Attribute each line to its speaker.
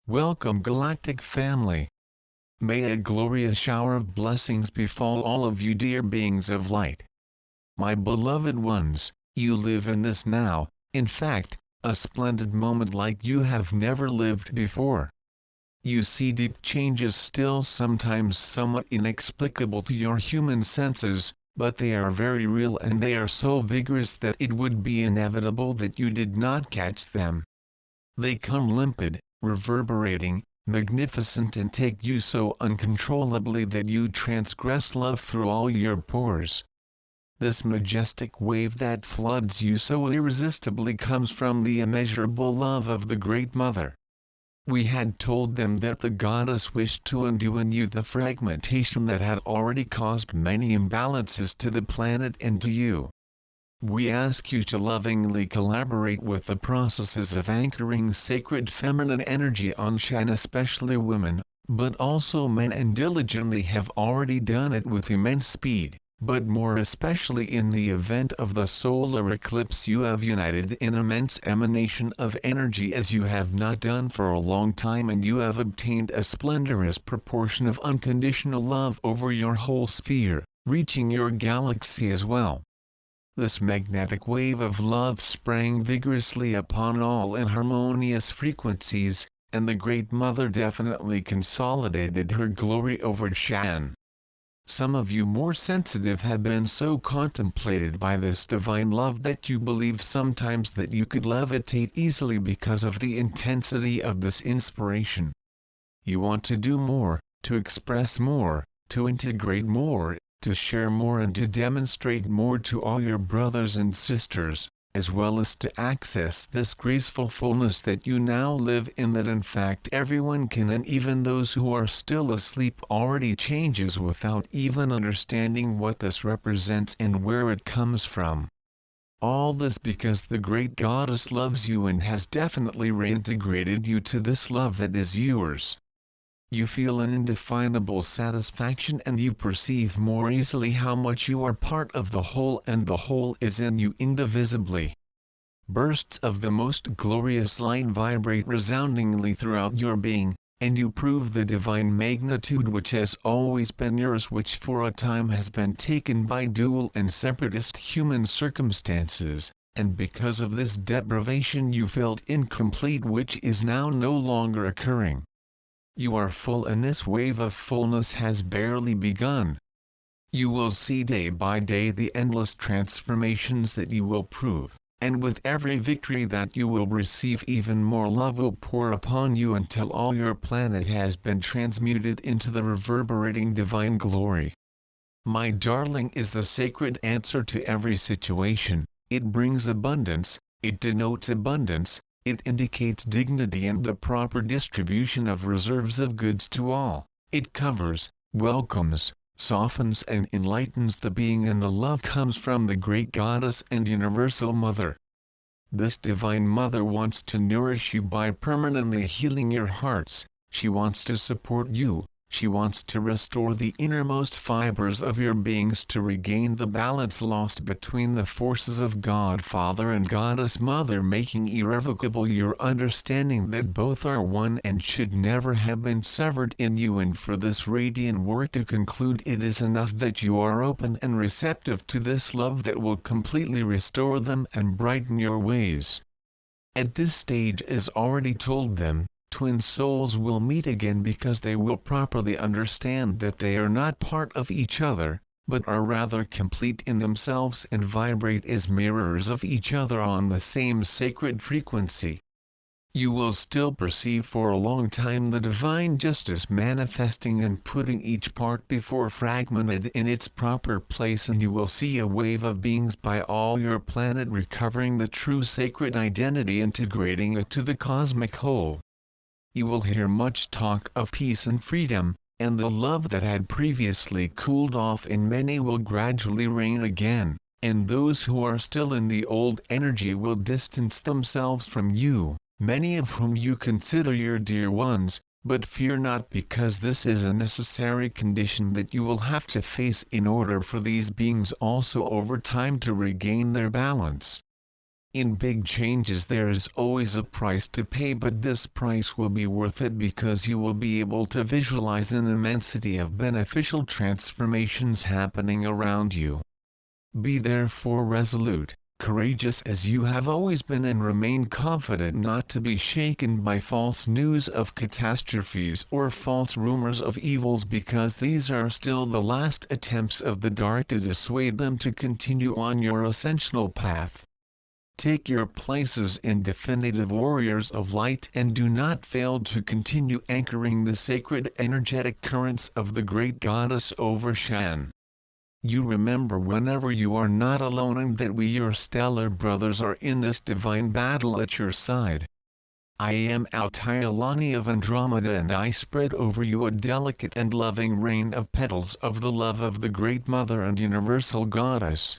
Speaker 1: Welcome, Galactic family. May a glorious shower of blessings befall all of you, dear beings of light. My beloved ones, you live in this now, in fact, a splendid moment like you have never lived before. You see deep changes still sometimes somewhat inexplicable to your human senses, but they are very real and they are so vigorous that it would be inevitable that you did not catch them. They come limpid, reverberating, magnificent, and take you so uncontrollably that you transgress love through all your pores. This majestic wave that floods you so irresistibly comes from the immeasurable love of the Great Mother. We had told them that the goddess wished to undo in you the fragmentation that had already caused many imbalances to the planet and to you. We ask you to lovingly collaborate with the processes of anchoring sacred feminine energy on Shan, especially women, but also men, and diligently have already done it with immense speed, but more especially in the event of the solar eclipse you have united in immense emanation of energy as you have not done for a long time, and you have obtained a splendorous proportion of unconditional love over your whole sphere, reaching your galaxy as well. This magnetic wave of love sprang vigorously upon all in harmonious frequencies, and the Great Mother definitely consolidated her glory over Shan. Some of you more sensitive have been so contemplated by this divine love that you believe sometimes that you could levitate easily because of the intensity of this inspiration. You want to do more, to express more, to integrate more, to share more, and to demonstrate more to all your brothers and sisters, as well as to access this graceful fullness that you now live in, that in fact everyone can, and even those who are still asleep already changes without even understanding what this represents and where it comes from. All this because the great goddess loves you and has definitely reintegrated you to this love that is yours. You feel an indefinable satisfaction and you perceive more easily how much you are part of the whole and the whole is in you indivisibly. Bursts of the most glorious light vibrate resoundingly throughout your being, and you prove the divine magnitude which has always been yours, which for a time has been taken by dual and separatist human circumstances, and because of this deprivation you felt incomplete, which is now no longer occurring. You are full, and this wave of fullness has barely begun. You will see day by day the endless transformations that you will prove, and with every victory that you will receive, even more love will pour upon you until all your planet has been transmuted into the reverberating divine glory. My darling is the sacred answer to every situation. It brings abundance, it denotes abundance, it indicates dignity and the proper distribution of reserves of goods to all. It covers, welcomes, softens and enlightens the being, and the love comes from the great goddess and universal mother. This divine mother wants to nourish you by permanently healing your hearts. She wants to support you. She wants to restore the innermost fibers of your beings to regain the balance lost between the forces of God Father and Goddess Mother, making irrevocable your understanding that both are one and should never have been severed in you. And for this radiant work to conclude, it is enough that you are open and receptive to this love that will completely restore them and brighten your ways. At this stage, as already told them, twin souls will meet again because they will properly understand that they are not part of each other, but are rather complete in themselves and vibrate as mirrors of each other on the same sacred frequency. You will still perceive for a long time the divine justice manifesting and putting each part before fragmented in its proper place, and you will see a wave of beings by all your planet recovering the true sacred identity, integrating it to the cosmic whole. You will hear much talk of peace and freedom, and the love that had previously cooled off in many will gradually reign again, and those who are still in the old energy will distance themselves from you, many of whom you consider your dear ones, but fear not, because this is a necessary condition that you will have to face in order for these beings also over time to regain their balance. In big changes there is always a price to pay, but this price will be worth it because you will be able to visualize an immensity of beneficial transformations happening around you. Be therefore resolute, courageous as you have always been, and remain confident not to be shaken by false news of catastrophes or false rumors of evils, because these are still the last attempts of the dark to dissuade them to continue on your ascensional path. Take your places in definitive warriors of light, and do not fail to continue anchoring the sacred energetic currents of the great goddess over Shan. You remember whenever you are not alone, and that we, your stellar brothers, are in this divine battle at your side. I am Altailani of Andromeda, and I spread over you a delicate and loving rain of petals of the love of the Great Mother and Universal Goddess.